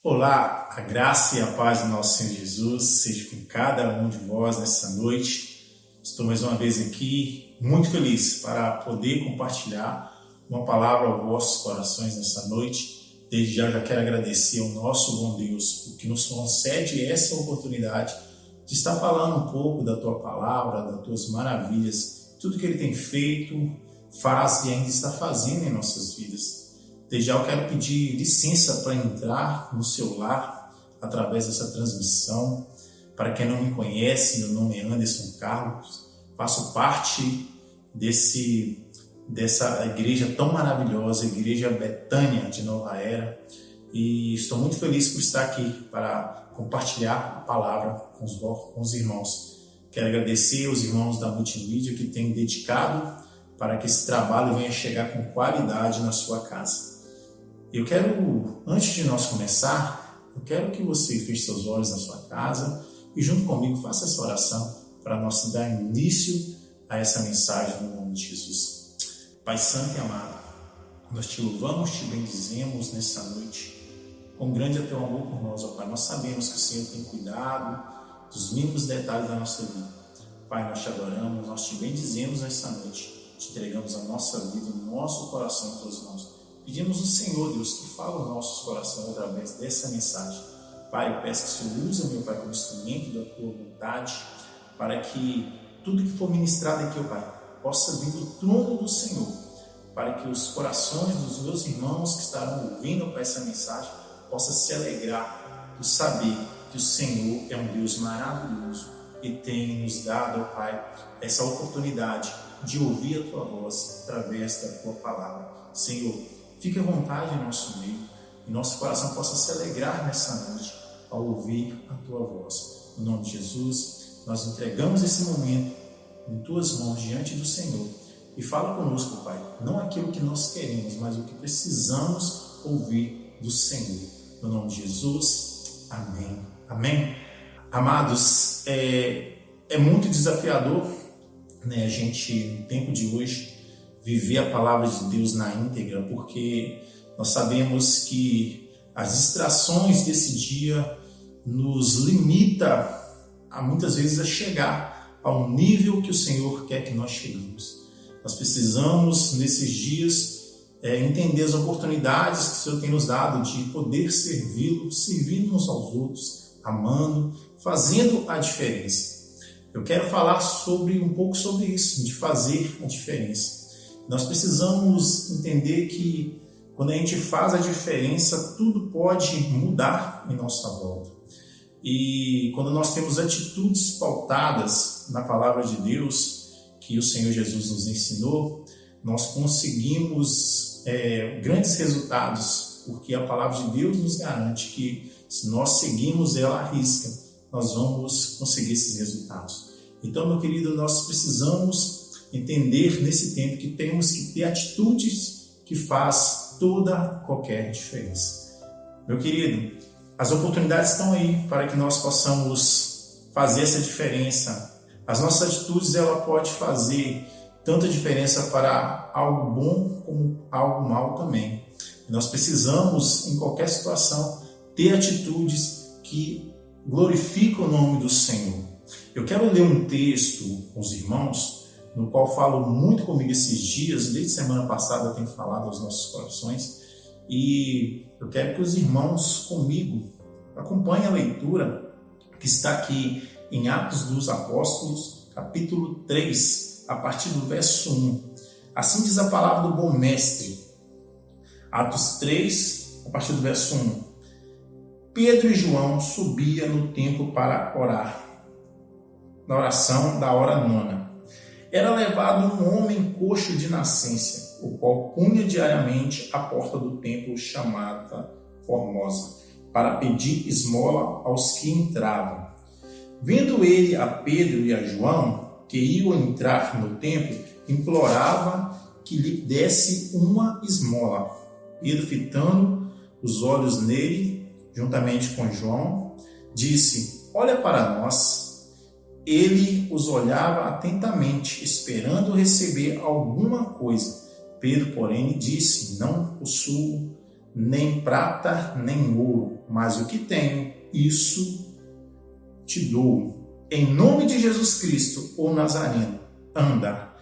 Olá, a graça e a paz do nosso Senhor Jesus seja com cada um de vós nessa noite. Estou mais uma vez aqui, muito feliz para poder compartilhar uma palavra aos vossos corações nessa noite. Desde já quero agradecer ao nosso bom Deus, porque nos concede essa oportunidade de estar falando um pouco da Tua palavra, das Tuas maravilhas, tudo que Ele tem feito, faz e ainda está fazendo em nossas vidas. Desde já eu quero pedir licença para entrar no seu lar através dessa transmissão. Para quem não me conhece, meu nome é Anderson Carlos, faço parte dessa igreja tão maravilhosa, a Igreja Betânia de Nova Era, e estou muito feliz por estar aqui para compartilhar a palavra com os irmãos. Quero agradecer aos irmãos da Multimídia que têm dedicado para que esse trabalho venha chegar com qualidade na sua casa. Eu quero, antes de nós começar, eu quero que você feche seus olhos na sua casa e junto comigo faça essa oração para nós dar início a essa mensagem no nome de Jesus. Pai Santo e amado, nós te louvamos, te bendizemos nessa noite. Quão grande é teu amor por nós, ó Pai. Nós sabemos que o Senhor tem cuidado dos mínimos detalhes da nossa vida. Pai, nós te adoramos, nós te bendizemos nessa noite. Te entregamos a nossa vida, o nosso coração em tuas mãos. Pedimos ao Senhor, Deus, que fale aos nossos corações através dessa mensagem. Pai, eu peço que o Senhor use, meu Pai, como instrumento da Tua vontade, para que tudo que for ministrado aqui, ó Pai, possa vir do trono do Senhor, para que os corações dos meus irmãos que estarão ouvindo, Pai, essa mensagem, possam se alegrar por saber que o Senhor é um Deus maravilhoso e tem nos dado, ó Pai, essa oportunidade de ouvir a Tua voz através da Tua palavra. Senhor, fique à vontade em nosso meio e nosso coração possa se alegrar nessa noite ao ouvir a Tua voz. No nome de Jesus, nós entregamos esse momento em Tuas mãos diante do Senhor e fala conosco, Pai, não aquilo que nós queremos, mas o que precisamos ouvir do Senhor. No nome de Jesus, amém. Amém. Amados, é muito desafiador, né, a gente, no tempo de hoje, viver a palavra de Deus na íntegra, porque nós sabemos que as distrações desse dia nos limita muitas vezes a chegar ao nível que o Senhor quer que nós cheguemos. Nós precisamos, nesses dias, entender as oportunidades que o Senhor tem nos dado de poder servi-lo, servindo uns aos outros, amando, fazendo a diferença. Eu quero falar um pouco sobre isso, de fazer a diferença. Nós precisamos entender que quando a gente faz a diferença, tudo pode mudar em nossa volta. E quando nós temos atitudes pautadas na palavra de Deus, que o Senhor Jesus nos ensinou, nós conseguimos grandes resultados, porque a palavra de Deus nos garante que se nós seguirmos ela à risca, nós vamos conseguir esses resultados. Então, meu querido, nós precisamos entender nesse tempo que temos que ter atitudes que faz qualquer diferença. Meu querido, as oportunidades estão aí para que nós possamos fazer essa diferença. As nossas atitudes, ela pode fazer tanta diferença para algo bom como algo mal também. Nós precisamos, em qualquer situação, ter atitudes que glorificam o nome do Senhor. Eu quero ler um texto com os irmãos, no qual falo muito comigo esses dias, desde semana passada eu tenho falado aos nossos corações, e eu quero que os irmãos comigo acompanhem a leitura que está aqui em Atos dos Apóstolos, capítulo 3, a partir do verso 1. Assim diz a palavra do bom mestre. Atos 3, a partir do verso 1. Pedro e João subiam no templo para orar, na oração da hora nona. Era levado um homem coxo de nascença, o qual punha diariamente a porta do templo chamada Formosa, para pedir esmola aos que entravam. Vendo ele a Pedro e a João, que iam entrar no templo, implorava que lhe desse uma esmola. Pedro, fitando os olhos nele, juntamente com João, disse: olha para nós. Ele os olhava atentamente, esperando receber alguma coisa. Pedro, porém, disse: não possuo nem prata, nem ouro, mas o que tenho, isso te dou. Em nome de Jesus Cristo, o Nazareno, anda.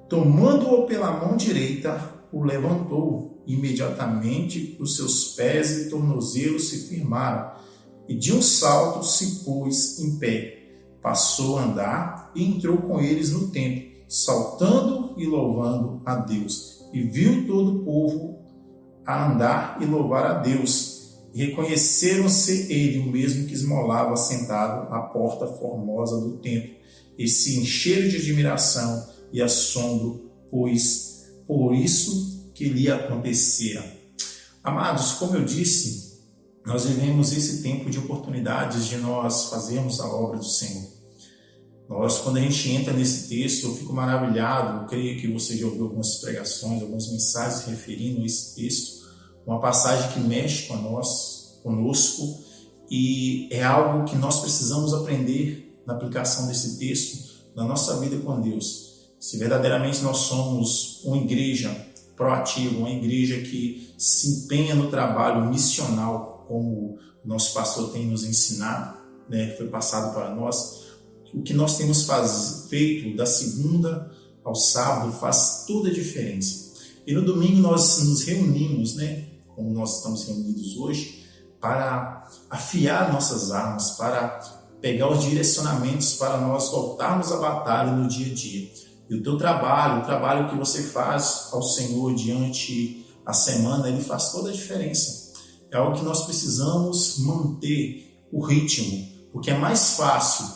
Tomando-o pela mão direita, o levantou. Imediatamente os seus pés e tornozelos se firmaram, e de um salto se pôs em pé. Passou a andar e entrou com eles no templo, saltando e louvando a Deus. E viu todo o povo a andar e louvar a Deus. E reconheceram-se ele, o mesmo que esmolava sentado à porta formosa do templo, e se encheram de admiração e assombro, pois por isso que lhe acontecera. Amados, como eu disse, nós vivemos esse tempo de oportunidades de nós fazermos a obra do Senhor. Quando a gente entra nesse texto, eu fico maravilhado. Eu creio que você já ouviu algumas pregações, algumas mensagens referindo a esse texto. Uma passagem que mexe conosco, e é algo que nós precisamos aprender na aplicação desse texto na nossa vida com Deus. Se verdadeiramente nós somos uma igreja proativa, uma igreja que se empenha no trabalho missional, como o nosso pastor tem nos ensinado, que foi passado para nós, o que nós temos feito da segunda ao sábado faz toda a diferença. E no domingo nós nos reunimos, como nós estamos reunidos hoje, para afiar nossas armas, para pegar os direcionamentos para nós voltarmos à batalha no dia a dia. E o teu trabalho, o trabalho que você faz ao Senhor diante a semana, ele faz toda a diferença. É algo que nós precisamos manter o ritmo, porque é mais fácil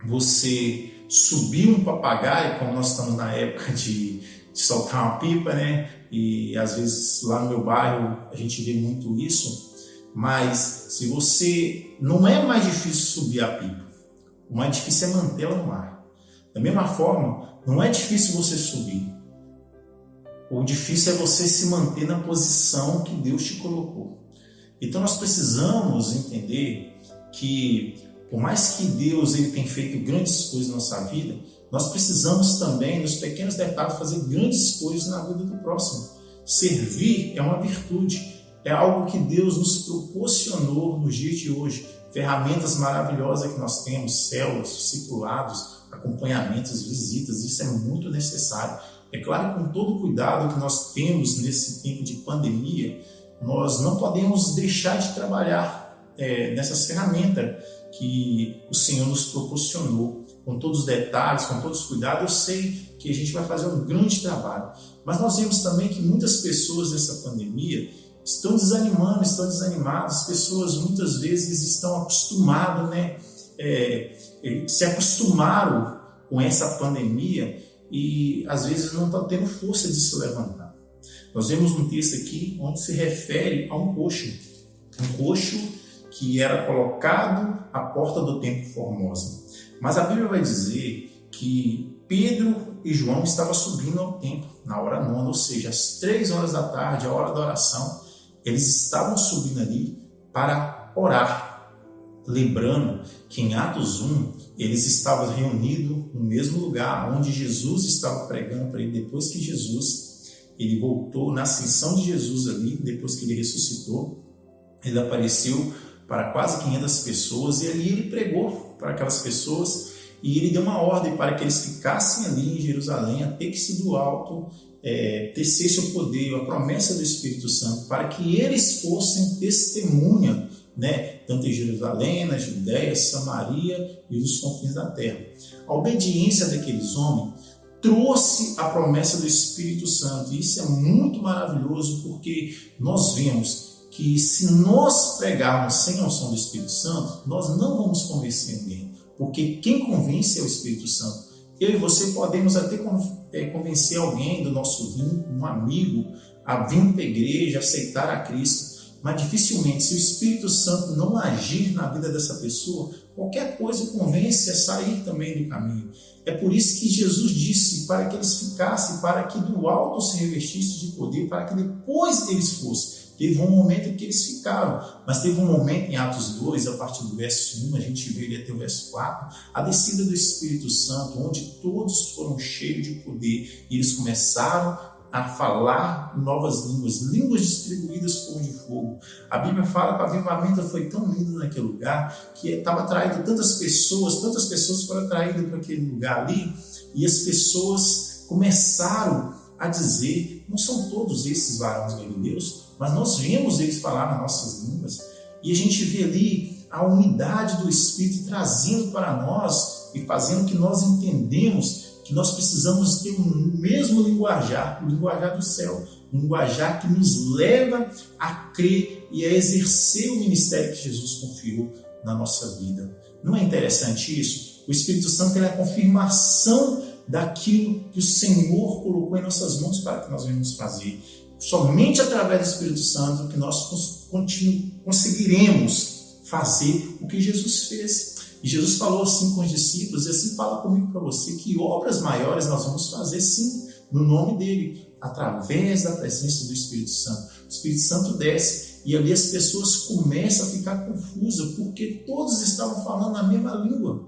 você subir um papagaio, como nós estamos na época de soltar uma pipa, e às vezes lá no meu bairro a gente vê muito isso, mas se você, não é mais difícil subir a pipa, o mais difícil é mantê-la no ar. Da mesma forma, não é difícil você subir, o difícil é você se manter na posição que Deus te colocou. Então nós precisamos entender que, por mais que Deus ele tenha feito grandes coisas na nossa vida, nós precisamos também, nos pequenos detalhes, fazer grandes coisas na vida do próximo. Servir é uma virtude, é algo que Deus nos proporcionou nos dias de hoje. Ferramentas maravilhosas que nós temos, células, discipulados, acompanhamentos, visitas, isso é muito necessário. É claro que com todo o cuidado que nós temos nesse tempo de pandemia, nós não podemos deixar de trabalhar nessas ferramentas que o Senhor nos proporcionou, com todos os detalhes, com todos os cuidados. Eu sei que a gente vai fazer um grande trabalho, mas nós vemos também que muitas pessoas nessa pandemia estão desanimando, estão desanimadas. As pessoas muitas vezes estão acostumadas, se acostumaram com essa pandemia e às vezes não estão tendo força de se levantar. Nós vemos um texto aqui onde se refere a um coxo que era colocado à porta do templo Formosa. Mas a Bíblia vai dizer que Pedro e João estavam subindo ao templo na hora nona, ou seja, às 3 horas da tarde, a hora da oração, eles estavam subindo ali para orar. Lembrando que em Atos 1, eles estavam reunidos no mesmo lugar onde Jesus estava pregando para ele, depois que ele voltou, na ascensão de Jesus ali, depois que ele ressuscitou, ele apareceu para quase 500 pessoas, e ali ele pregou para aquelas pessoas, e ele deu uma ordem para que eles ficassem ali em Jerusalém, até que se do alto descesse o poder, a promessa do Espírito Santo, para que eles fossem testemunha, tanto em Jerusalém, na Judéia, Samaria e os confins da terra. A obediência daqueles homens trouxe a promessa do Espírito Santo, e isso é muito maravilhoso, porque nós vemos que se nós pregarmos sem a unção do Espírito Santo, nós não vamos convencer ninguém, porque quem convence é o Espírito Santo. Eu e você podemos até convencer alguém do nosso vínculo, um amigo, a vir para a igreja, aceitar a Cristo, mas dificilmente, se o Espírito Santo não agir na vida dessa pessoa, qualquer coisa convence a sair também do caminho. É por isso que Jesus disse para que eles ficassem, para que do alto se revestisse de poder, para que depois eles fossem. Teve um momento em que eles ficaram, mas teve um momento em Atos 2, a partir do verso 1, a gente vê ele até o verso 4, a descida do Espírito Santo, onde todos foram cheios de poder, e eles começaram a falar novas línguas, línguas distribuídas como de fogo. A Bíblia fala que o avivamento foi tão lindo naquele lugar que estava atraindo tantas pessoas foram atraídas para aquele lugar ali, e as pessoas começaram a dizer: não são todos esses varões galileus, mas nós vemos eles falar nas nossas línguas. E a gente vê ali a unidade do Espírito trazendo para nós e fazendo que nós entendemos que nós precisamos ter o mesmo linguajar, o linguajar do céu, um linguajar que nos leva a crer e a exercer o ministério que Jesus confiou na nossa vida. Não é interessante isso? O Espírito Santo é a confirmação daquilo que o Senhor colocou em nossas mãos para que nós venhamos fazer. Somente através do Espírito Santo que nós conseguiremos fazer o que Jesus fez. E Jesus falou assim com os discípulos, e assim fala comigo para você, que obras maiores nós vamos fazer sim, no nome dele, através da presença do Espírito Santo. O Espírito Santo desce e ali as pessoas começam a ficar confusas, porque todos estavam falando a mesma língua.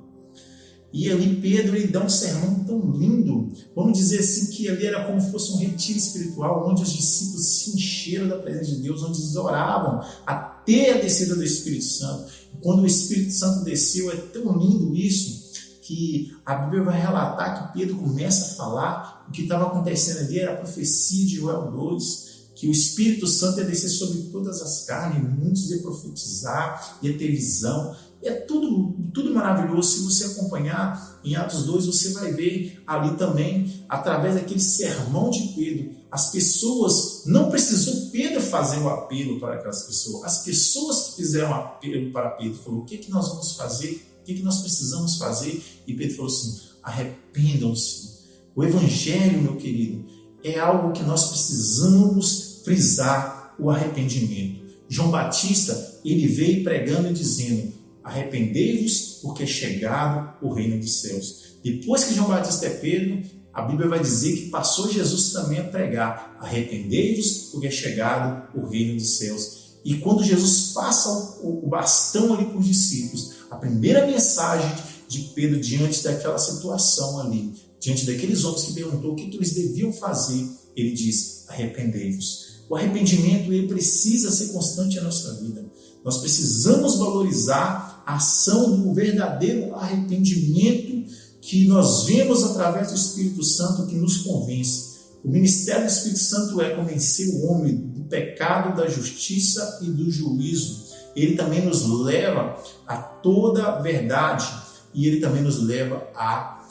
E ali Pedro, ele dá um sermão tão lindo, vamos dizer assim, que ali era como se fosse um retiro espiritual, onde os discípulos se encheram da presença de Deus, onde eles oravam até a descida do Espírito Santo. E quando o Espírito Santo desceu, é tão lindo isso, que a Bíblia vai relatar que Pedro começa a falar, o que estava acontecendo ali era a profecia de Joel 2, que o Espírito Santo ia descer sobre todas as carnes, muitos iam profetizar, ia ter visão. E é tudo maravilhoso. Se você acompanhar em Atos 2, você vai ver ali também, através daquele sermão de Pedro, as pessoas, não precisou Pedro fazer o apelo para aquelas pessoas, as pessoas que fizeram apelo para Pedro, falou: o que nós vamos fazer? O que nós precisamos fazer? E Pedro falou assim: arrependam-se. O Evangelho, meu querido, é algo que nós precisamos frisar, o arrependimento. João Batista, ele veio pregando e dizendo: arrependei-vos, porque é chegado o reino dos céus. Depois que João Batista é Pedro, a Bíblia vai dizer que passou Jesus também a pregar: arrependei-vos, porque é chegado o reino dos céus. E quando Jesus passa o bastão ali para os discípulos, a primeira mensagem de Pedro diante daquela situação ali, diante daqueles homens que perguntou o que eles deviam fazer, ele diz: arrependei-vos. O arrependimento, ele precisa ser constante na nossa vida. Nós precisamos valorizar a ação do verdadeiro arrependimento que nós vemos através do Espírito Santo, que nos convence. O ministério do Espírito Santo é convencer o homem do pecado, da justiça e do juízo. Ele também nos leva a toda a verdade e ele também nos leva a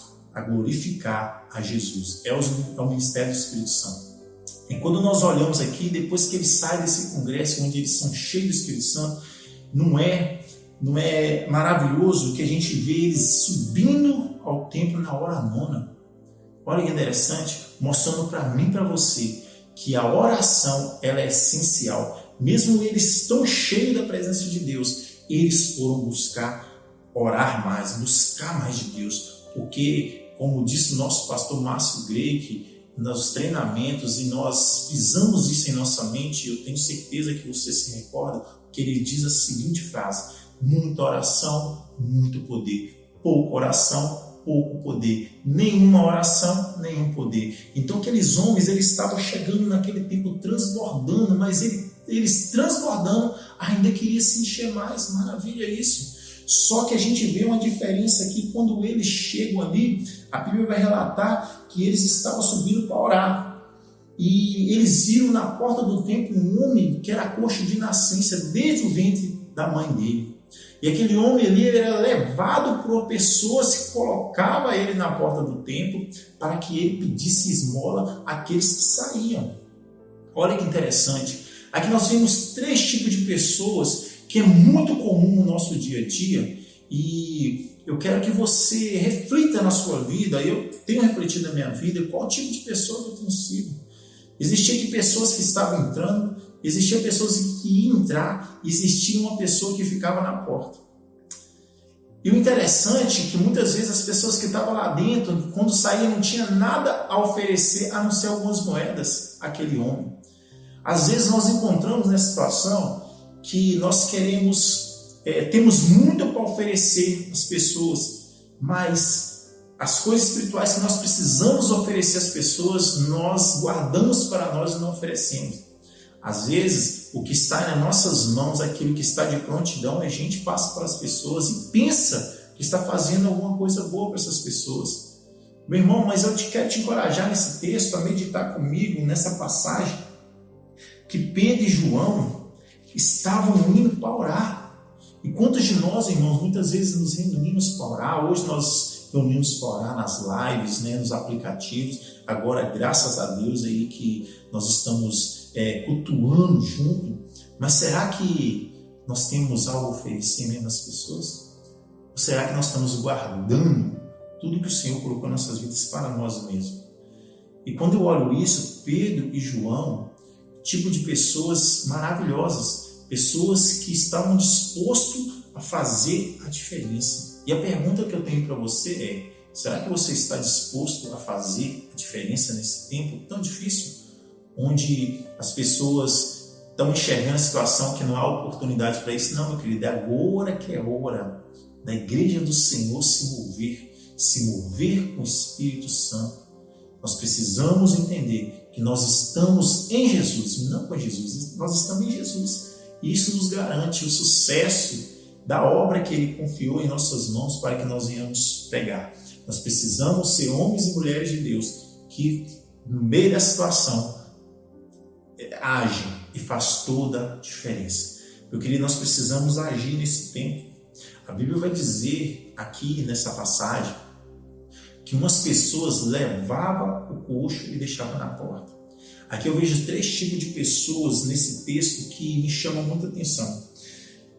glorificar a Jesus. É o ministério do Espírito Santo. E quando nós olhamos aqui, depois que eles saem desse congresso, onde eles são cheios do Espírito Santo, não é maravilhoso que a gente vê eles subindo ao templo na hora nona? Olha que interessante, mostrando para mim e para você que a oração, ela é essencial. Mesmo eles tão cheios da presença de Deus, eles foram buscar orar mais, buscar mais de Deus, porque, como disse o nosso pastor Márcio Greik, nos treinamentos, e nós fizemos isso em nossa mente, eu tenho certeza que você se recorda, que ele diz a seguinte frase: muita oração, muito poder. Pouca oração, pouco poder. Nenhuma oração, nenhum poder. Então aqueles homens, eles estavam chegando naquele tempo transbordando, mas eles transbordando ainda queria se encher mais. Maravilha isso. Só que a gente vê uma diferença aqui, quando eles chegam ali, a Bíblia vai relatar que eles estavam subindo para orar. E eles viram na porta do templo um homem que era coxo de nascença desde o ventre da mãe dele. E aquele homem ali, ele era levado por uma pessoa que colocava ele na porta do templo para que ele pedisse esmola àqueles que saíam. Olha que interessante. Aqui nós vemos 3 tipos de pessoas que é muito comum no nosso dia a dia, e eu quero que você reflita na sua vida. Eu tenho refletido na minha vida qual tipo de pessoa que eu tenho sido. Existia pessoas que estavam entrando, existiam pessoas que iam entrar, existia uma pessoa que ficava na porta. E o interessante é que muitas vezes as pessoas que estavam lá dentro, quando saíam, não tinha nada a oferecer a não ser algumas moedas àquele homem. Às vezes nós encontramos nessa situação que nós temos muito para oferecer às pessoas, mas as coisas espirituais que nós precisamos oferecer às pessoas, nós guardamos para nós e não oferecemos. Às vezes, o que está nas nossas mãos, aquilo que está de prontidão, a gente passa para as pessoas e pensa que está fazendo alguma coisa boa para essas pessoas. Meu irmão, mas eu quero te encorajar nesse texto a meditar comigo nessa passagem que Pedro e João estavam indo para orar. E quantos de nós, irmãos, muitas vezes nos reunimos para orar? Hoje nós reunimos para orar nas lives, nos aplicativos. Agora, graças a Deus aí que nós estamos cultuando junto. Mas será que nós temos algo a oferecer mesmo às pessoas? Ou será que nós estamos guardando tudo que o Senhor colocou nas nossas vidas para nós mesmos? E quando eu olho isso, Pedro e João, tipo de pessoas maravilhosas, pessoas que estavam dispostos a fazer a diferença. E a pergunta que eu tenho para você é: será que você está disposto a fazer a diferença nesse tempo tão difícil, onde as pessoas estão enxergando a situação que não há oportunidade para isso? Não, meu querido, é agora que é hora da igreja do Senhor se mover com o Espírito Santo. Nós precisamos entender que nós estamos em Jesus, não com Jesus, nós estamos em Jesus. E isso nos garante o sucesso da obra que Ele confiou em nossas mãos para que nós venhamos pregar. Nós precisamos ser homens e mulheres de Deus que, no meio da situação, agem e faz toda a diferença. Meu querido, nós precisamos agir nesse tempo. A Bíblia vai dizer aqui nessa passagem que umas pessoas levavam o coxo e deixavam na porta. Aqui eu vejo 3 tipos de pessoas nesse texto que me chamam muita atenção.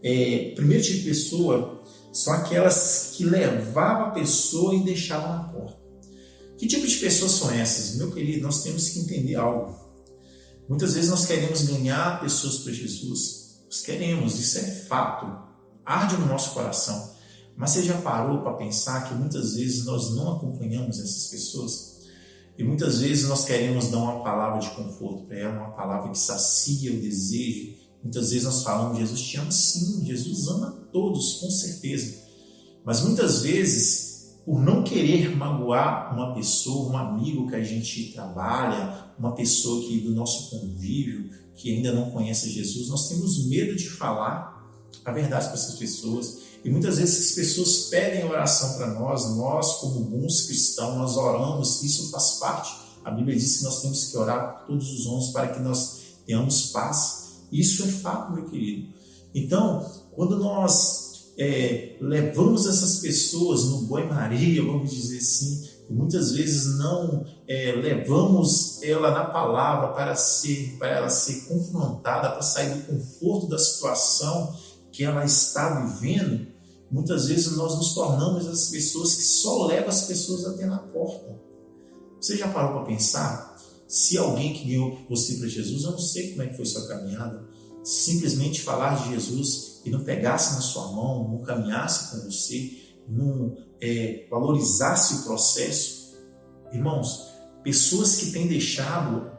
O primeiro tipo de pessoa são aquelas que levavam a pessoa e deixavam na porta. Que tipo de pessoas são essas? Meu querido, nós temos que entender algo. Muitas vezes nós queremos ganhar pessoas para Jesus. Nós queremos, isso é fato. Arde no nosso coração. Mas você já parou para pensar que muitas vezes nós não acompanhamos essas pessoas? E muitas vezes nós queremos dar uma palavra de conforto para ela, uma palavra que sacia o desejo. Muitas vezes nós falamos: Jesus te ama. Sim, Jesus ama todos, com certeza. Mas muitas vezes, por não querer magoar uma pessoa, um amigo que a gente trabalha, uma pessoa que do nosso convívio, que ainda não conhece Jesus, nós temos medo de falar a verdade para essas pessoas. E muitas vezes as pessoas pedem oração para nós como bons cristãos, nós oramos, isso faz parte. A Bíblia diz que nós temos que orar por todos os homens para que nós tenhamos paz. Isso é fato, meu querido. Então, quando nós levamos essas pessoas no banho-maria, vamos dizer assim, e muitas vezes não levamos ela na palavra para ela ser confrontada, para sair do conforto da situação que ela está vivendo, muitas vezes nós nos tornamos as pessoas que só levam as pessoas até na porta. Você já parou para pensar? Se alguém que ganhou você para Jesus, eu não sei como é que foi sua caminhada, simplesmente falar de Jesus e não pegasse na sua mão, não caminhasse com você, não valorizasse o processo. Irmãos, pessoas que têm deixado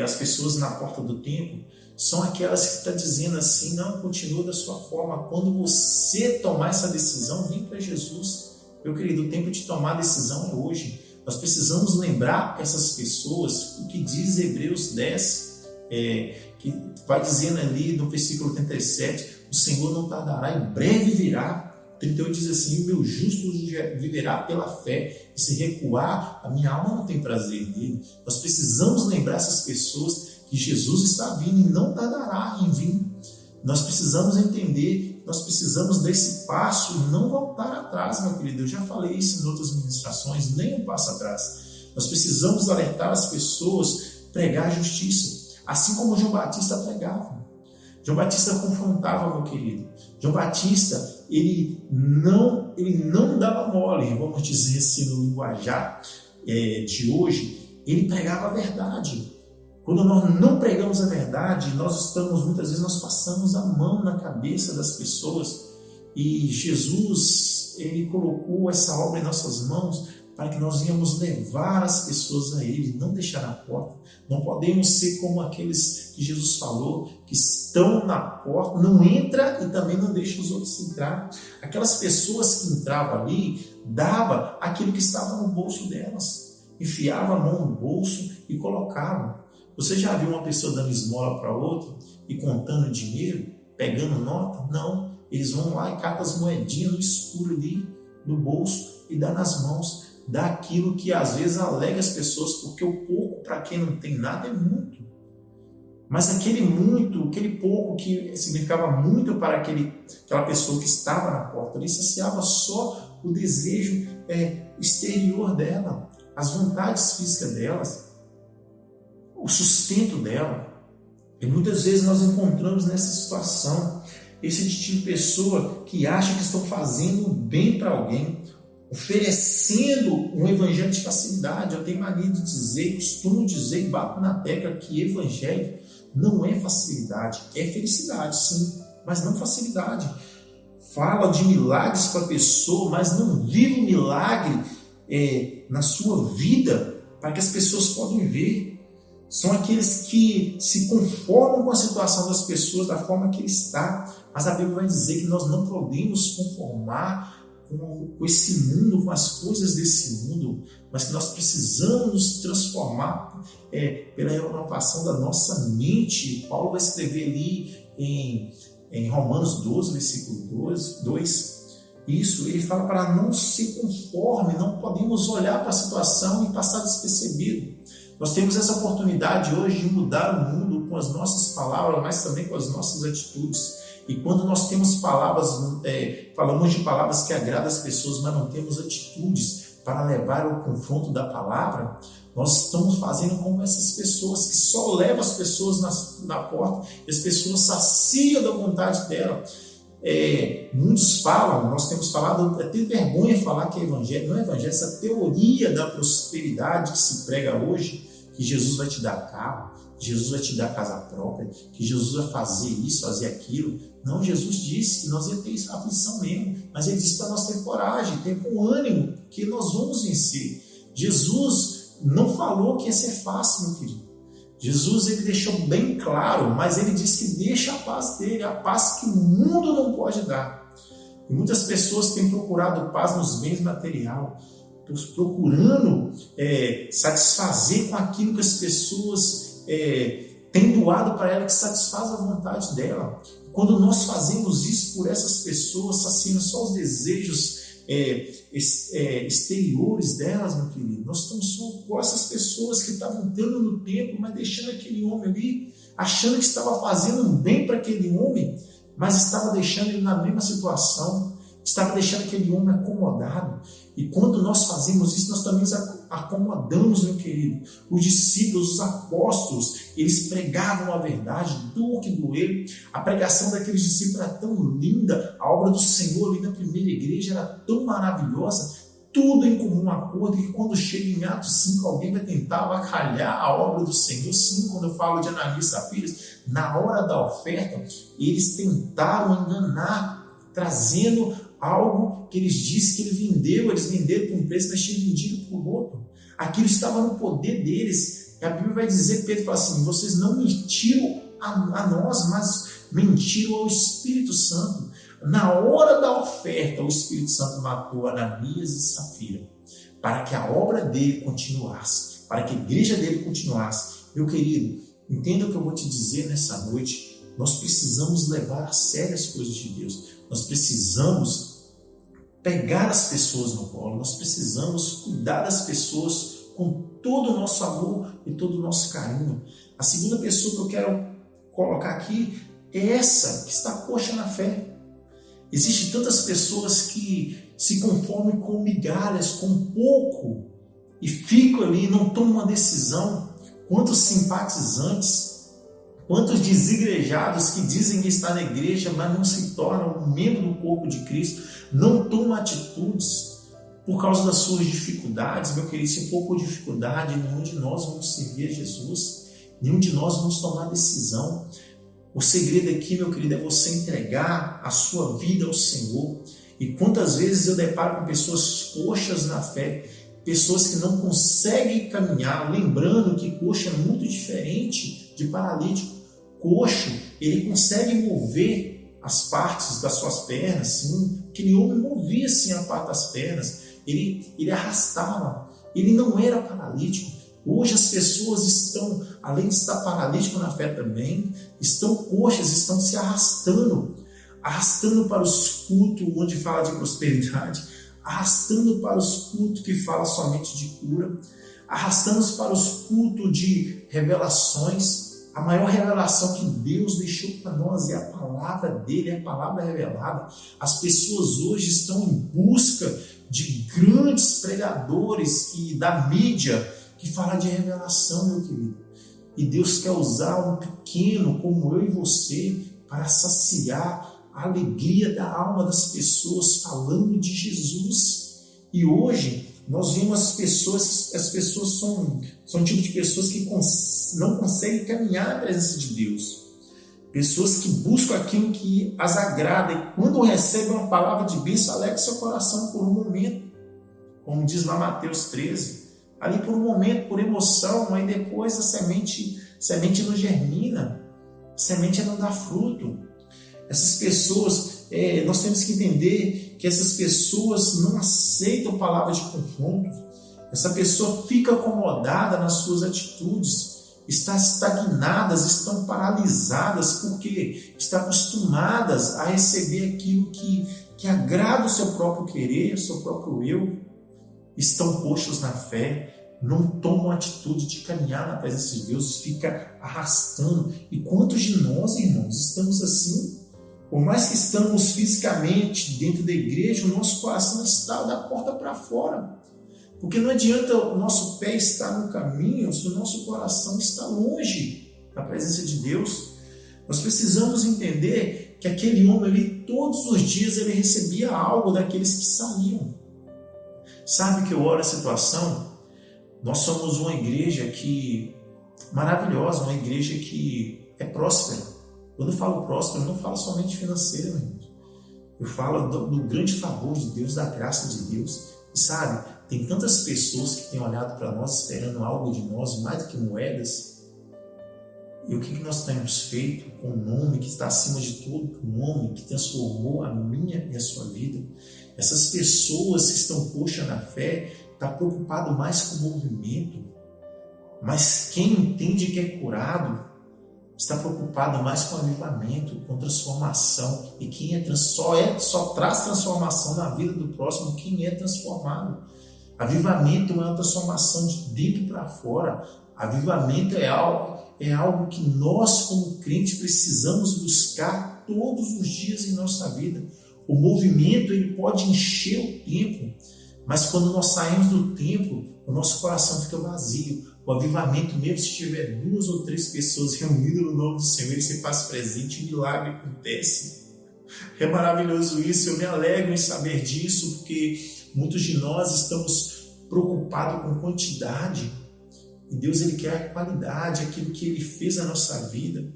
as pessoas na porta do templo são aquelas que estão dizendo assim: não, continua da sua forma. Quando você tomar essa decisão, vem para Jesus. Meu querido, o tempo de tomar decisão é hoje. Nós precisamos lembrar essas pessoas o que diz Hebreus 10, que vai dizendo ali no versículo 37, o Senhor não tardará, em breve virá. 38 diz assim: o meu justo viverá pela fé, e se recuar, a minha alma não tem prazer nele. Nós precisamos lembrar essas pessoas que Jesus está vindo e não tardará em vir. Nós precisamos entender, nós precisamos desse passo e não voltar atrás, meu querido. Eu já falei isso em outras ministrações, nem um passo atrás. Nós precisamos alertar as pessoas, pregar a justiça, assim como João Batista pregava. João Batista confrontava, meu querido. João Batista, ele não dava mole, vamos dizer assim, no linguajar de hoje. Ele pregava a verdade. Quando nós não pregamos a verdade, muitas vezes nós passamos a mão na cabeça das pessoas. E Jesus, ele colocou essa obra em nossas mãos para que nós venhamos levar as pessoas a Ele, não deixar na porta. Não podemos ser como aqueles que Jesus falou, que estão na porta, não entra e também não deixa os outros entrar. Aquelas pessoas que entravam ali, dava aquilo que estava no bolso delas, enfiava a mão no bolso e colocava. Você já viu uma pessoa dando esmola para outra e contando dinheiro, pegando nota? Não, eles vão lá e catam as moedinhas no escuro ali, no bolso, e dá nas mãos. Dá aquilo que às vezes alega as pessoas, porque o pouco para quem não tem nada é muito. Mas aquele muito, aquele pouco que significava muito para aquela pessoa que estava na porta, ali saciava só o desejo exterior dela, as vontades físicas delas, o sustento dela. E muitas vezes nós encontramos nessa situação esse tipo de pessoa que acha que estão fazendo bem para alguém, oferecendo um evangelho de facilidade. Eu tenho mania de dizer, costumo dizer e bato na tecla que evangelho não é facilidade, é felicidade sim, mas não facilidade. Fala de milagres para a pessoa, mas não vive o milagre na sua vida para que as pessoas possam ver. São aqueles que se conformam com a situação das pessoas da forma que ele está, mas a Bíblia vai dizer que nós não podemos conformar com esse mundo, com as coisas desse mundo, mas que nós precisamos nos transformar pela renovação da nossa mente. Paulo vai escrever ali em Romanos 12, versículo 2, isso, ele fala para não se conforme, não podemos olhar para a situação e passar despercebido. Nós temos essa oportunidade hoje de mudar o mundo com as nossas palavras, mas também com as nossas atitudes. E quando nós temos palavras, falamos de palavras que agradam as pessoas, mas não temos atitudes para levar o confronto da palavra, nós estamos fazendo como essas pessoas que só levam as pessoas na porta e as pessoas saciam da vontade dela. Muitos falam, nós temos falado, até vergonha falar que é evangelho, não é evangelho, essa teoria da prosperidade que se prega hoje, que Jesus vai te dar carro, que Jesus vai te dar casa própria, que Jesus vai fazer isso, fazer aquilo. Não, Jesus disse que nós ia ter aflição mesmo, mas ele disse para nós ter coragem, ter com ânimo, que nós vamos vencer. Jesus não falou que ia ser fácil, meu querido. Jesus ele deixou bem claro, mas ele disse que deixa a paz dele, a paz que o mundo não pode dar. E muitas pessoas têm procurado paz nos bens materiais, procurando satisfazer com aquilo que as pessoas têm doado para ela, que satisfaz a vontade dela. Quando nós fazemos isso por essas pessoas, saciando só os desejos exteriores delas, meu querido, nós estamos só com essas pessoas que estavam entrando no templo, mas deixando aquele homem ali, achando que estava fazendo um bem para aquele homem, mas estava deixando ele na mesma situação, estava deixando aquele homem acomodado. E quando nós fazemos isso, nós também acomodamos, meu querido. Os discípulos, os apóstolos, eles pregavam a verdade, doa que doer. A pregação daqueles discípulos era tão linda, a obra do Senhor ali na primeira igreja era tão maravilhosa, tudo em comum acordo, que quando chega em Atos 5, alguém vai tentar avacalhar a obra do Senhor. Sim, quando eu falo de Ananias e Safira, na hora da oferta, eles tentaram enganar, trazendo algo que eles disseram que eles venderam por um preço, mas tinham vendido por outro. Aquilo estava no poder deles. E a Bíblia vai dizer, Pedro fala assim, vocês não mentiram a nós, mas mentiram ao Espírito Santo. Na hora da oferta, o Espírito Santo matou Ananias e Safira, para que a obra dele continuasse, para que a igreja dele continuasse. Meu querido, entenda o que eu vou te dizer nessa noite. Nós precisamos levar a sério as coisas de Deus. Nós precisamos pegar as pessoas no colo. Nós precisamos cuidar das pessoas com todo o nosso amor e todo o nosso carinho. A segunda pessoa que eu quero colocar aqui é essa que está coxa na fé. Existem tantas pessoas que se conformam com migalhas, com pouco, e ficam ali, não tomam uma decisão. Quantos simpatizantes, quantos desigrejados que dizem que está na igreja, mas não se tornam um membro do corpo de Cristo, não tomam atitudes por causa das suas dificuldades. Meu querido, se for por dificuldade, nenhum de nós vamos servir a Jesus, nenhum de nós vamos tomar decisão. O segredo aqui, meu querido, é você entregar a sua vida ao Senhor. E quantas vezes eu deparo com pessoas coxas na fé, pessoas que não conseguem caminhar, lembrando que coxo é muito diferente de paralítico. Coxo, ele consegue mover as partes das suas pernas, sim. Aquele homem movia sim a parte das pernas, ele arrastava, ele não era paralítico. Hoje as pessoas estão, além de estar paralítico na fé também, estão coxas, estão se arrastando para os cultos onde fala de prosperidade, arrastando para os cultos que fala somente de cura, arrastando para os cultos de revelações. A maior revelação que Deus deixou para nós é a palavra dele, é a palavra revelada. As pessoas hoje estão em busca de grandes pregadores da mídia que falam de revelação, meu querido. E Deus quer usar um pequeno como eu e você para saciar a alegria da alma das pessoas falando de Jesus. E hoje nós vemos as pessoas são um tipo de pessoas que não conseguem caminhar na presença de Deus. Pessoas que buscam aquilo que as agrada e quando recebem uma palavra de bênção, alegra seu coração por um momento, como diz lá Mateus 13, ali por um momento, por emoção, mas depois a semente não germina, a semente não dá fruto. Essas pessoas, nós temos que entender que essas pessoas não aceitam palavras de confronto. Essa pessoa fica acomodada nas suas atitudes, está estagnadas, estão paralisadas porque estão acostumadas a receber aquilo que agrada o seu próprio querer, o seu próprio eu. Estão coxos na fé, não tomam atitude de caminhar na presença de Deus, fica arrastando. E quantos de nós, irmãos, estamos assim? Por mais que estamos fisicamente dentro da igreja, o nosso coração está da porta para fora. Porque não adianta o nosso pé estar no caminho se o nosso coração está longe da presença de Deus. Nós precisamos entender que aquele homem ali, todos os dias, ele recebia algo daqueles que saíam. Sabe que eu olho a situação? Nós somos uma igreja maravilhosa, uma igreja que é próspera. Quando eu falo próspero, eu não falo somente financeiro, meu irmão. Eu falo do grande favor de Deus, da graça de Deus. E sabe, tem tantas pessoas que têm olhado para nós esperando algo de nós, mais do que moedas. E o que nós temos feito com o nome que está acima de todo nome, que transformou a minha e a sua vida? Essas pessoas que estão coxas na fé, estão preocupadas mais com o movimento. Mas quem entende que é curado, está preocupado mais com avivamento, com transformação. E quem só traz transformação na vida do próximo quem é transformado. Avivamento é uma transformação de dentro para fora. Avivamento é algo que nós, como crentes, precisamos buscar todos os dias em nossa vida. O movimento ele pode encher o templo, mas quando nós saímos do templo, o nosso coração fica vazio. O avivamento, mesmo se tiver 2 ou 3 pessoas reunidas no nome do Senhor, ele se faz presente e o milagre acontece. É maravilhoso isso, eu me alegro em saber disso, porque muitos de nós estamos preocupados com quantidade, e Deus ele quer a qualidade, aquilo que ele fez na nossa vida.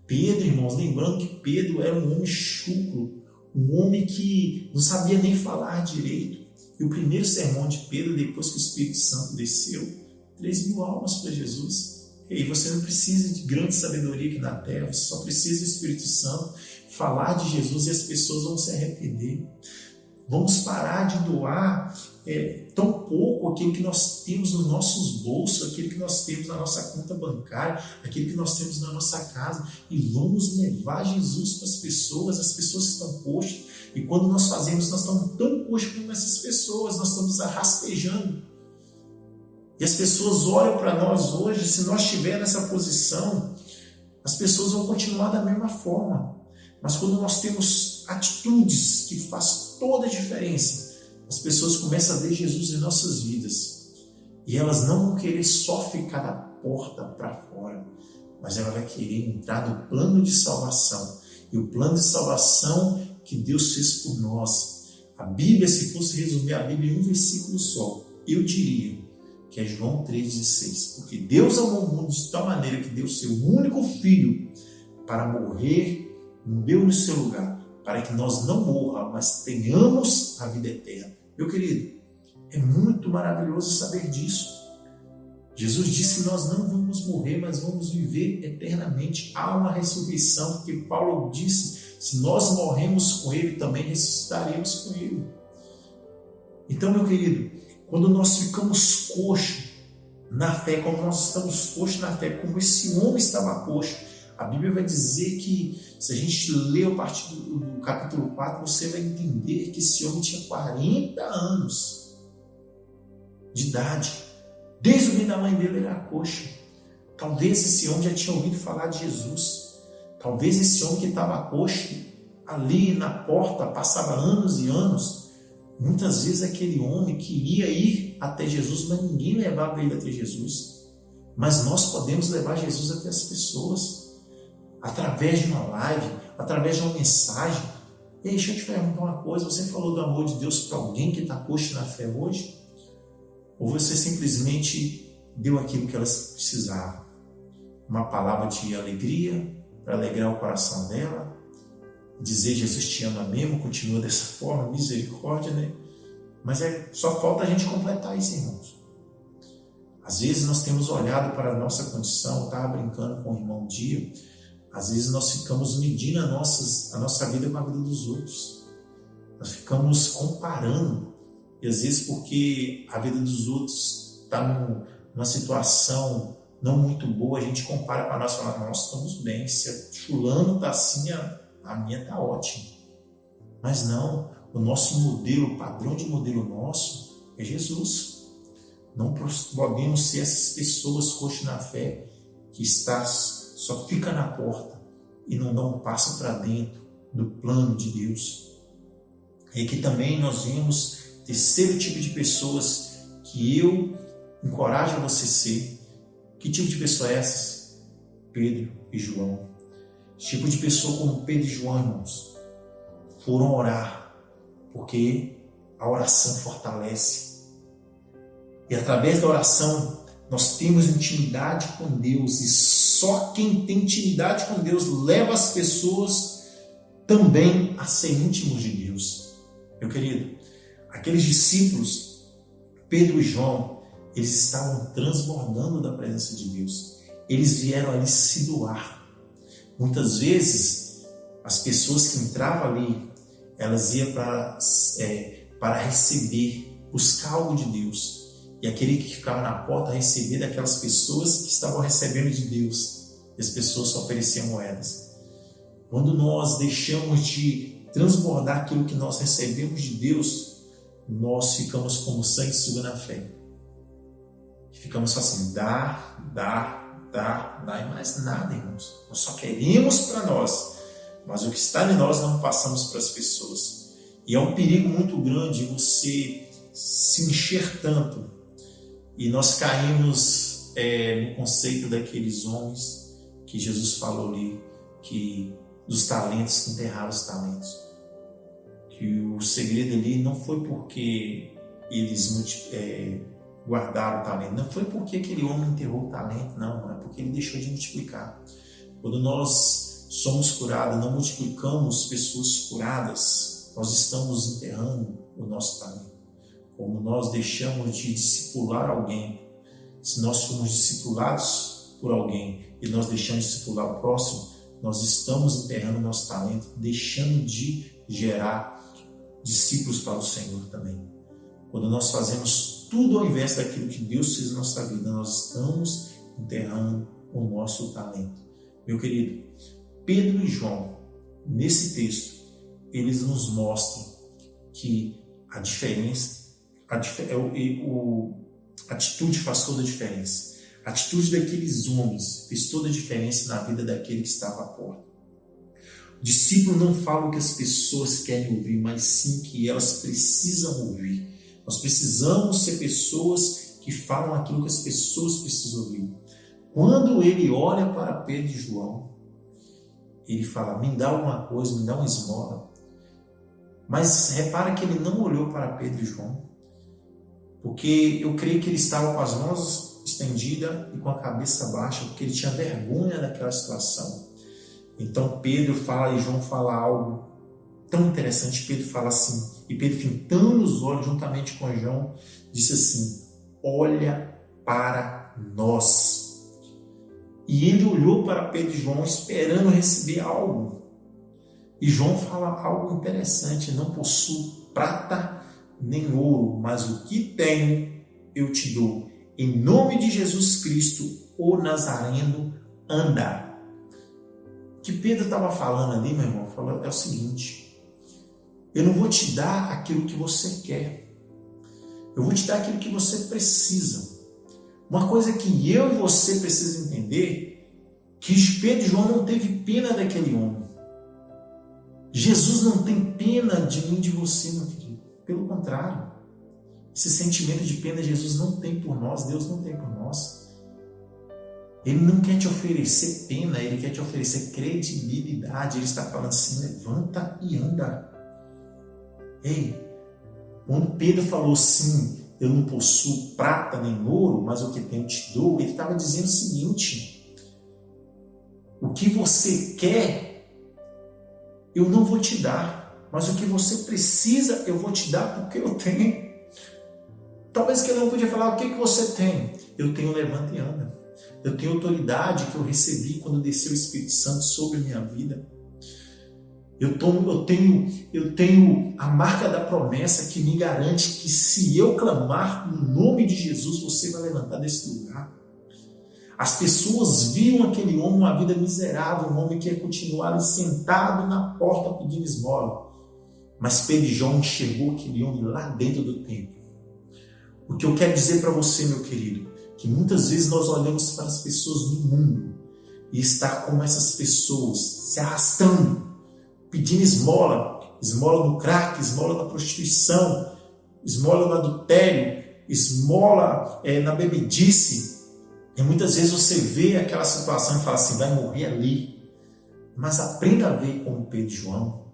Pedro, irmãos, lembrando que Pedro era um homem chucro, um homem que não sabia nem falar direito. E o primeiro sermão de Pedro, depois que o Espírito Santo desceu, 3.000 almas para Jesus. E você não precisa de grande sabedoria aqui na terra, você só precisa do Espírito Santo falar de Jesus e as pessoas vão se arrepender. Vamos parar de doar tão pouco aquilo que nós temos nos nossos bolsos, aquilo que nós temos na nossa conta bancária, aquilo que nós temos na nossa casa, e vamos levar Jesus para as pessoas estão coxas. E quando nós fazemos, nós estamos tão coxas como essas pessoas, nós estamos rastejando. E as pessoas olham para nós hoje, se nós estivermos nessa posição, as pessoas vão continuar da mesma forma. Mas quando nós temos atitudes que faz toda a diferença, as pessoas começam a ver Jesus em nossas vidas. E elas não vão querer só ficar da porta para fora, mas ela vai querer entrar no plano de salvação. E o plano de salvação que Deus fez por nós. A Bíblia, se fosse resumir a Bíblia em um versículo só, eu diria que é João 3,16. Porque Deus amou o mundo de tal maneira que deu seu único Filho para morrer no meu e no seu lugar, para que nós não morramos, mas tenhamos a vida eterna. Meu querido, É muito maravilhoso saber disso. Jesus disse que nós não vamos morrer, mas vamos viver eternamente. Há uma ressurreição, porque Paulo disse, se nós morremos com Ele, também ressuscitaremos com Ele. Então, meu querido, quando nós ficamos coxos na fé, como nós estamos coxos na fé, como esse homem estava coxo, a Bíblia vai dizer que, se a gente ler a partir do capítulo 4, você vai entender que esse homem tinha 40 anos de idade. Desde o dia da mãe dele ele era coxo. Talvez esse homem já tinha ouvido falar de Jesus. Talvez esse homem que estava coxo ali na porta, passava anos e anos. Muitas vezes aquele homem queria ir até Jesus, mas ninguém levava ele até Jesus. Mas nós podemos levar Jesus até as pessoas. Através de uma live, através de uma mensagem. E aí, deixa eu te perguntar uma coisa. Você falou do amor de Deus para alguém que está coxo na fé hoje? Ou você simplesmente deu aquilo que elas precisavam? Uma palavra de alegria, para alegrar o coração dela, dizer Jesus te ama mesmo, continua dessa forma, misericórdia, né? Mas só falta a gente completar isso, irmãos. Às vezes nós temos olhado para a nossa condição, eu estava brincando com o irmão um dia, às vezes nós ficamos medindo a nossa vida com a vida dos outros. Nós ficamos comparando. E às vezes porque a vida dos outros está numa situação não muito boa, a gente compara com a nossa, nós estamos bem, se a fulano está assim, a minha está ótima. Mas não, o nosso modelo, o padrão de modelo nosso é Jesus. Não podemos ser essas pessoas coxas na fé que só fica na porta e não dá um passo para dentro do plano de Deus. E aqui também nós vemos terceiro tipo de pessoas que eu encorajo você a ser. Que tipo de pessoa é essas? Pedro e João. Tipo de pessoa como Pedro e João, irmãos, foram orar, porque a oração fortalece. E através da oração nós temos intimidade com Deus, e só quem tem intimidade com Deus leva as pessoas também a ser íntimos de Deus. Meu querido, aqueles discípulos, Pedro e João, eles estavam transbordando da presença de Deus. Eles vieram ali se doar. Muitas vezes, as pessoas que entravam ali, elas iam para receber, buscar algo de Deus. E aquele que ficava na porta receber daquelas pessoas que estavam recebendo de Deus. E as pessoas só ofereciam moedas. Quando nós deixamos de transbordar aquilo que nós recebemos de Deus, nós ficamos como sanguessuga na fé. Ficamos só assim, dá e mais nada, irmãos. Nós só queremos para nós, mas o que está em nós não passamos para as pessoas. E é um perigo muito grande você se encher tanto. E nós caímos no conceito daqueles homens que Jesus falou ali, que dos talentos que enterraram os talentos. Que o segredo ali não foi porque eles guardaram o talento, não foi porque aquele homem enterrou o talento, não é porque ele deixou de multiplicar. Quando nós somos curados, não multiplicamos pessoas curadas, nós estamos enterrando o nosso talento. Como nós deixamos de discipular alguém, se nós somos discipulados por alguém e nós deixamos de discipular o próximo, nós estamos enterrando o nosso talento, deixando de gerar discípulos para o Senhor também. Quando nós fazemos tudo ao invés daquilo que Deus fez na nossa vida, nós estamos enterrando o nosso talento. Meu querido, Pedro e João, nesse texto, eles nos mostram que a atitude faz toda a diferença. A atitude daqueles homens fez toda a diferença na vida daquele que estava à porta. O discípulo não fala o que as pessoas querem ouvir, mas sim que elas precisam ouvir. Nós precisamos ser pessoas que falam aquilo que as pessoas precisam ouvir. Quando ele olha para Pedro e João, ele fala, me dá alguma coisa, me dá uma esmola. Mas repara que ele não olhou para Pedro e João, porque eu creio que ele estava com as mãos estendidas e com a cabeça baixa, porque ele tinha vergonha daquela situação. Então Pedro fala e João fala algo tão interessante. Pedro fala assim, e Pedro, fitando os olhos juntamente com João, disse assim: olha para nós. E ele olhou para Pedro e João esperando receber algo. E João fala algo interessante: não possuo prata nem ouro, mas o que tenho eu te dou. Em nome de Jesus Cristo, o Nazareno, anda. O que Pedro estava falando ali, meu irmão, é o seguinte: eu não vou te dar aquilo que você quer, eu vou te dar aquilo que você precisa. Uma coisa que eu e você precisamos entender, que Pedro e João não teve pena daquele homem. Jesus não tem pena de mim e de você, meu querido. Pelo contrário, esse sentimento de pena Jesus não tem por nós, Deus não tem por nós. Ele não quer te oferecer pena, Ele quer te oferecer credibilidade. Ele está falando assim: levanta e anda. Ei, quando Pedro falou assim: eu não possuo prata nem ouro, mas o que tenho te dou, ele estava dizendo o seguinte: o que você quer eu não vou te dar, mas o que você precisa eu vou te dar porque eu tenho. Talvez que ele não podia falar: o que você tem? Eu tenho levanta e anda. Eu tenho autoridade que eu recebi quando desceu o Espírito Santo sobre a minha vida. Eu tenho a marca da promessa que me garante que se eu clamar no nome de Jesus, você vai levantar desse lugar. As pessoas viam aquele homem uma vida miserável, um homem que ia continuar ali sentado na porta pedindo esmola. Mas Pedro e João enxergou aquele homem lá dentro do templo. O que eu quero dizer para você, meu querido, que muitas vezes nós olhamos para as pessoas no mundo e está como essas pessoas se arrastando, pedindo esmola, esmola no crack, esmola na prostituição, esmola no adultério, esmola na bebedice. E muitas vezes você vê aquela situação e fala assim: vai morrer ali. Mas aprenda a ver como Pedro e João.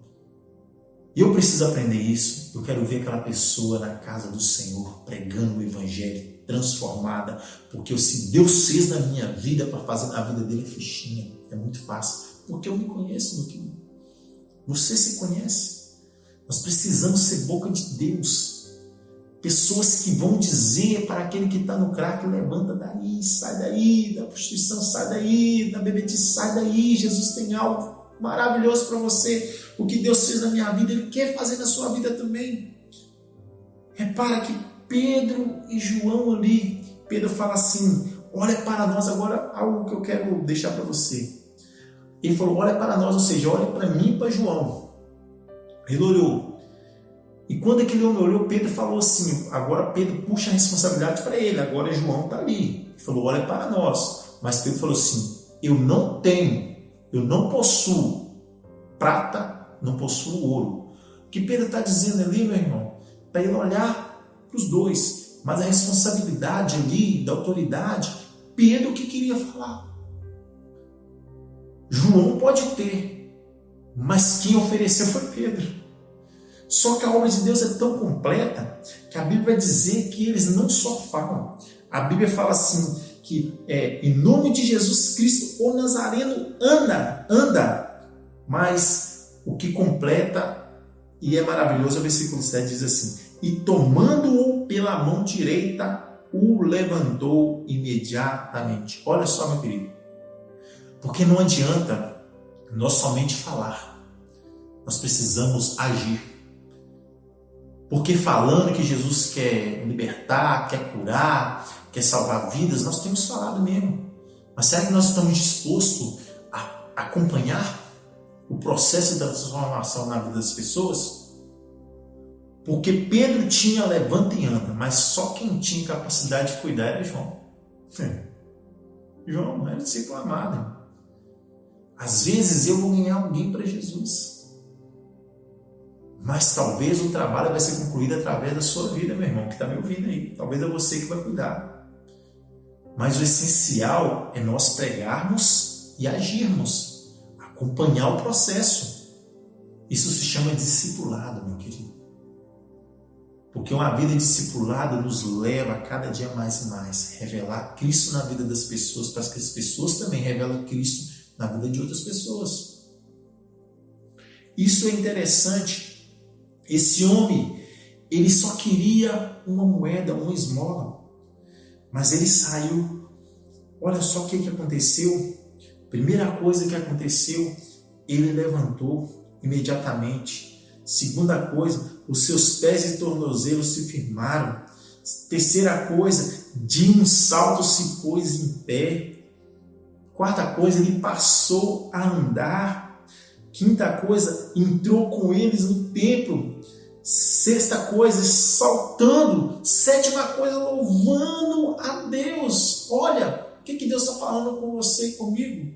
Eu preciso aprender isso. Eu quero ver aquela pessoa na casa do Senhor pregando o Evangelho, transformada, porque se Deus fez na minha vida, para fazer na vida dele é fichinha, é muito fácil, porque eu me conheço, meu querido. Você se conhece. Nós precisamos ser boca de Deus. Pessoas que vão dizer para aquele que está no crack: levanta daí, sai daí, da prostituição, sai daí, da bebedice, sai daí, Jesus tem algo maravilhoso para você. O que Deus fez na minha vida, Ele quer fazer na sua vida também. Repara que Pedro e João ali, Pedro fala assim: olha para nós. Agora, algo que eu quero deixar para você. Ele falou: olha para nós, ou seja, olha para mim e para João. Ele olhou. E quando aquele homem olhou, Pedro falou assim, agora Pedro puxa a responsabilidade para ele, agora João está ali. Ele falou: olha para nós. Mas Pedro falou assim: eu não possuo prata, não possuo ouro. O que Pedro está dizendo ali, meu irmão, para ele olhar para os dois, mas a responsabilidade ali, da autoridade, Pedro que queria falar. João pode ter, mas quem ofereceu foi Pedro. Só que a obra de Deus é tão completa que a Bíblia vai dizer que eles não só falam. A Bíblia fala assim, que em nome de Jesus Cristo, o Nazareno anda. Mas o que completa e é maravilhoso, o versículo 7 diz assim: e tomando-o pela mão direita, o levantou imediatamente. Olha só, meu querido, porque não adianta nós somente falar, nós precisamos agir. Porque falando que Jesus quer libertar, quer curar, quer salvar vidas, nós temos falado mesmo. Mas será que nós estamos dispostos a acompanhar o processo de transformação na vida das pessoas? Porque Pedro tinha levanta e anda, mas só quem tinha capacidade de cuidar era João. João não era discípulo amado. Às vezes eu vou ganhar alguém para Jesus. Mas talvez o trabalho vai ser concluído através da sua vida, meu irmão, que está me ouvindo aí. Talvez é você que vai cuidar. Mas o essencial é nós pregarmos e agirmos, acompanhar o processo. Isso se chama discipulado, meu querido. Porque uma vida discipulada nos leva a cada dia mais e mais revelar Cristo na vida das pessoas, para que as pessoas também revelem Cristo na vida de outras pessoas. Isso é interessante. Esse homem, ele só queria uma moeda, uma esmola. Mas ele saiu. Olha só o que aconteceu. Primeira coisa que aconteceu, ele levantou imediatamente. Segunda coisa, os seus pés e tornozelos se firmaram. Terceira coisa, de um salto se pôs em pé. Quarta coisa, ele passou a andar. Quinta coisa, entrou com eles no templo. Sexta coisa, saltando. Sétima coisa, louvando a Deus. Olha, o que Deus está falando com você e comigo?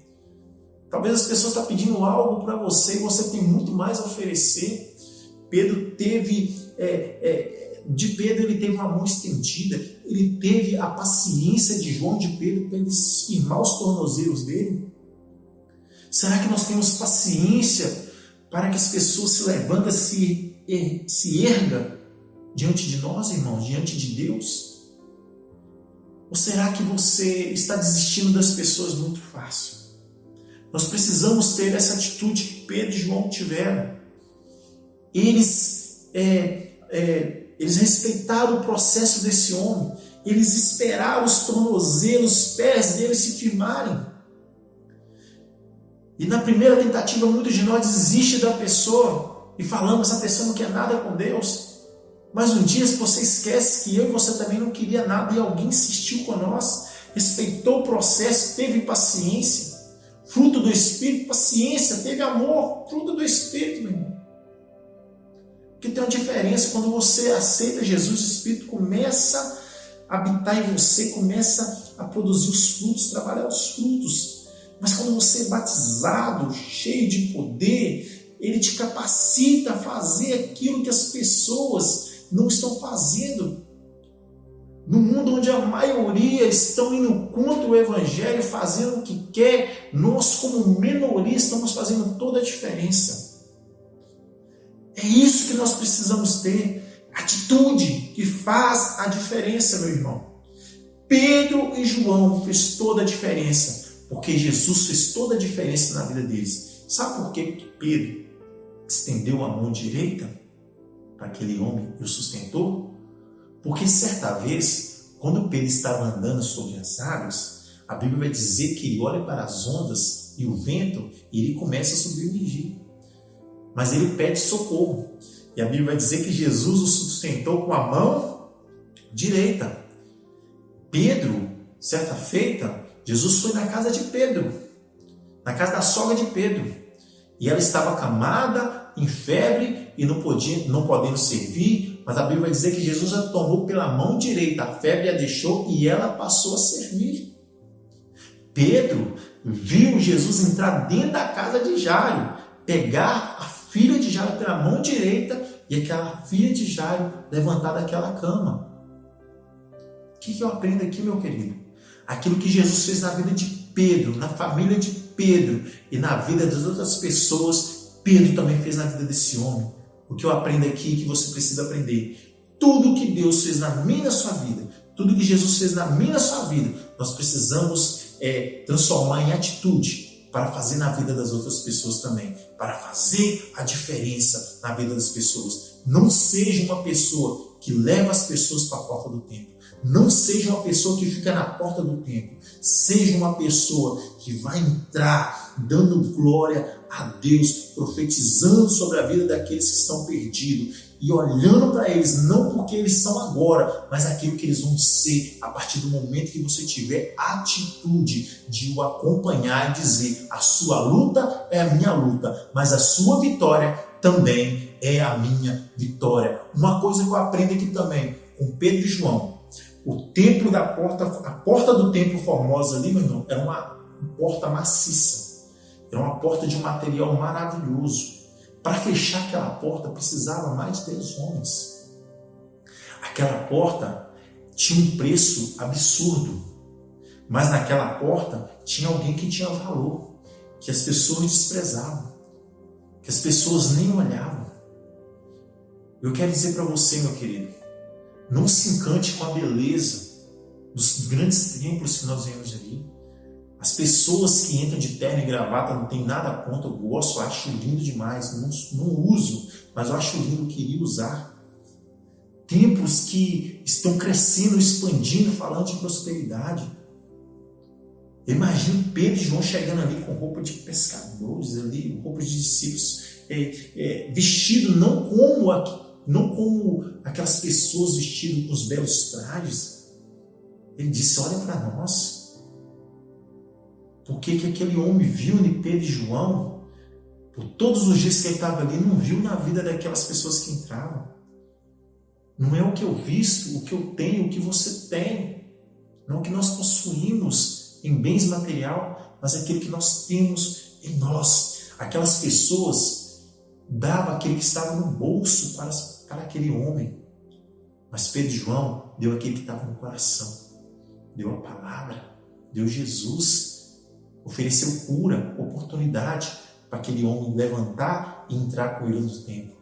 Talvez as pessoas estão pedindo algo para você e você tem muito mais a oferecer. Pedro teve, ele teve uma mão estendida, ele teve a paciência de João de Pedro para ele firmar os tornozelos dele. Será que nós temos paciência para que as pessoas se levantem, se ergam diante de nós, irmãos, diante de Deus? Ou será que você está desistindo das pessoas muito fácil? Nós precisamos ter essa atitude que Pedro e João tiveram. Eles respeitaram o processo desse homem. Eles esperaram os tornozelos, os pés deles se firmarem. E na primeira tentativa, muitos de nós desistem da pessoa e falamos, essa pessoa não quer nada com Deus. Mas um dia você esquece que eu e você também não queria nada e alguém insistiu com nós, respeitou o processo, teve paciência. Fruto do Espírito, paciência, teve amor, fruto do Espírito, meu irmão. Porque tem uma diferença quando você aceita Jesus, o Espírito começa a habitar em você, começa a produzir os frutos, trabalhar os frutos. Mas quando você é batizado, cheio de poder, ele te capacita a fazer aquilo que as pessoas não estão fazendo. No mundo onde a maioria estão indo contra o Evangelho, fazendo o que quer, nós como minoria estamos fazendo toda a diferença. É isso que nós precisamos ter, atitude que faz a diferença, meu irmão. Pedro e João fez toda a diferença, porque Jesus fez toda a diferença na vida deles. Sabe por que Pedro estendeu a mão direita para aquele homem e o sustentou? Porque certa vez, quando Pedro estava andando sobre as águas, a Bíblia vai dizer que ele olha para as ondas e o vento e ele começa a submergir. Mas ele pede socorro. E a Bíblia vai dizer que Jesus o sustentou com a mão direita. Pedro, certa feita, Jesus foi na casa de Pedro, na casa da sogra de Pedro. E ela estava acamada, em febre e não podendo servir. Mas a Bíblia vai dizer que Jesus a tomou pela mão direita, a febre a deixou e ela passou a servir. Pedro viu Jesus entrar dentro da casa de Jairo, pegar a filha de Jairo pela mão direita e aquela filha de Jairo levantar daquela cama. O que eu aprendo aqui, meu querido? Aquilo que Jesus fez na vida de Pedro, na família de Pedro e na vida das outras pessoas, Pedro também fez na vida desse homem. O que eu aprendo aqui que você precisa aprender. Tudo que Deus fez na minha e na sua vida, tudo que Jesus fez na minha e na sua vida, nós precisamos transformar em atitude para fazer na vida das outras pessoas também. Para fazer a diferença na vida das pessoas. Não seja uma pessoa que leva as pessoas para a porta do templo. Não seja uma pessoa que fica na porta do templo. Seja uma pessoa que vai entrar dando glória a Deus, profetizando sobre a vida daqueles que estão perdidos e olhando para eles, não porque eles são agora, mas aquilo que eles vão ser a partir do momento que você tiver atitude de o acompanhar e dizer: a sua luta é a minha luta, mas a sua vitória também é a minha vitória. Uma coisa que eu aprendo aqui também com Pedro e João: o templo da porta, a porta do templo formosa ali, meu irmão, era uma porta maciça. Era uma porta de um material maravilhoso. Para fechar aquela porta precisava mais de 10 homens. Aquela porta tinha um preço absurdo. Mas naquela porta tinha alguém que tinha valor, que as pessoas desprezavam, que as pessoas nem olhavam. Eu quero dizer para você, meu querido, não se encante com a beleza dos grandes templos que nós vemos ali. As pessoas que entram de terno e gravata não tem nada contra, eu gosto, eu acho lindo demais, não uso, mas eu acho lindo, queria usar. Templos que estão crescendo, expandindo, falando de prosperidade. Imagina Pedro e João chegando ali com roupa de pescadores, ali, roupa de discípulos, vestido não como aquelas pessoas vestidas com os belos trajes. Ele disse, olha para nós. Porque que aquele homem viu em Pedro e João, por todos os dias que ele estava ali, não viu na vida daquelas pessoas que entravam. Não é o que eu visto, o que eu tenho, o que você tem. Não é o que nós possuímos em bens material, mas aquilo que nós temos em nós. Aquelas pessoas davam aquele que estava no bolso para aquele homem. Mas Pedro e João deu aquele que estava no coração. Deu a palavra, deu Jesus. Ofereceu cura, oportunidade para aquele homem levantar e entrar com ele no templo.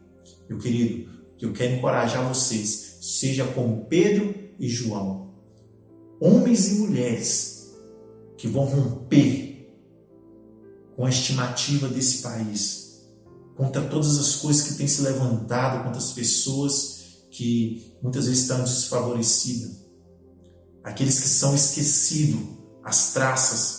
Meu querido, eu quero encorajar vocês, seja como Pedro e João, homens e mulheres que vão romper com a estimativa desse país, contra todas as coisas que têm se levantado, contra as pessoas que muitas vezes estão desfavorecidas, aqueles que são esquecidos, as traças,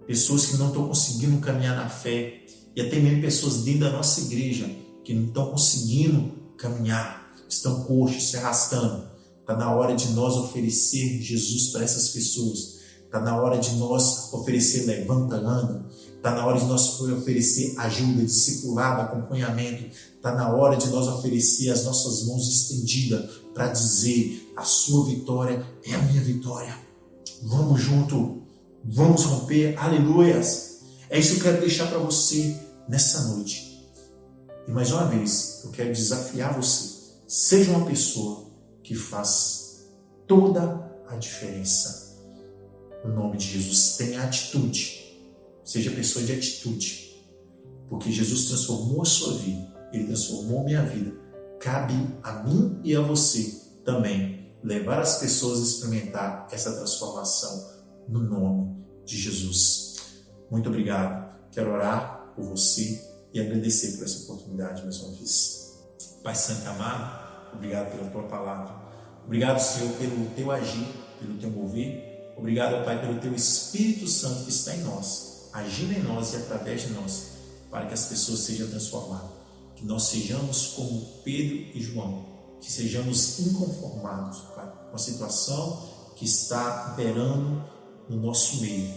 pessoas que não estão conseguindo caminhar na fé, e até mesmo pessoas dentro da nossa igreja que não estão conseguindo caminhar, estão coxos, se arrastando. Está na hora de nós oferecer Jesus para essas pessoas. Está na hora de nós oferecer levanta, anda. Está na hora de nós oferecer ajuda, discipulado, acompanhamento. Está na hora de nós oferecer as nossas mãos estendidas para dizer a sua vitória é a minha vitória. Vamos junto. Vamos romper, aleluias. É isso que eu quero deixar para você nessa noite. E mais uma vez, eu quero desafiar você. Seja uma pessoa que faz toda a diferença. No nome de Jesus, tenha atitude. Seja pessoa de atitude. Porque Jesus transformou a sua vida. Ele transformou a minha vida. Cabe a mim e a você também levar as pessoas a experimentar essa transformação no nome de Jesus. Muito obrigado. Quero orar por você e agradecer por essa oportunidade mais uma vez. Pai Santo e amado, obrigado pela tua palavra. Obrigado, Senhor, pelo teu agir, pelo teu mover. Obrigado, Pai, pelo teu Espírito Santo que está em nós, agindo em nós e através de nós, para que as pessoas sejam transformadas. Que nós sejamos como Pedro e João, que sejamos inconformados, Pai, com a situação que está imperando no nosso meio,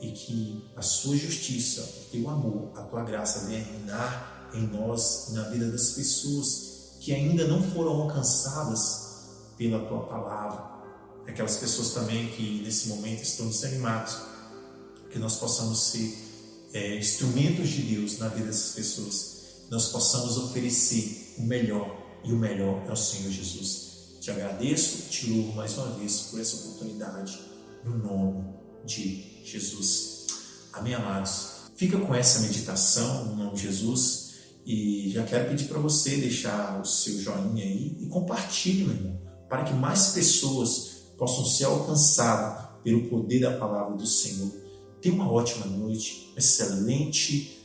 e que a sua justiça, o teu amor, a tua graça venha reinar em nós e na vida das pessoas que ainda não foram alcançadas pela tua palavra. Aquelas pessoas também que nesse momento estão desanimadas, que nós possamos ser instrumentos de Deus na vida dessas pessoas, que nós possamos oferecer o melhor, e o melhor é o Senhor Jesus. Te agradeço, te louvo mais uma vez por essa oportunidade, no nome de Jesus. Amém, amados? Fica com essa meditação no nome de Jesus, e já quero pedir para você deixar o seu joinha aí e compartilhe, meu irmão, para que mais pessoas possam ser alcançadas pelo poder da palavra do Senhor. Tenha uma ótima noite, excelente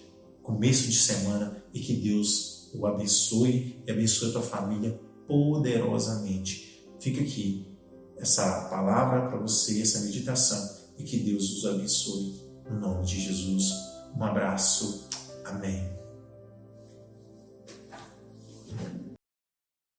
começo de semana, e que Deus o abençoe e abençoe a tua família poderosamente. Fica aqui essa palavra para você, essa meditação, e que Deus os abençoe no nome de Jesus. Um abraço. Amém.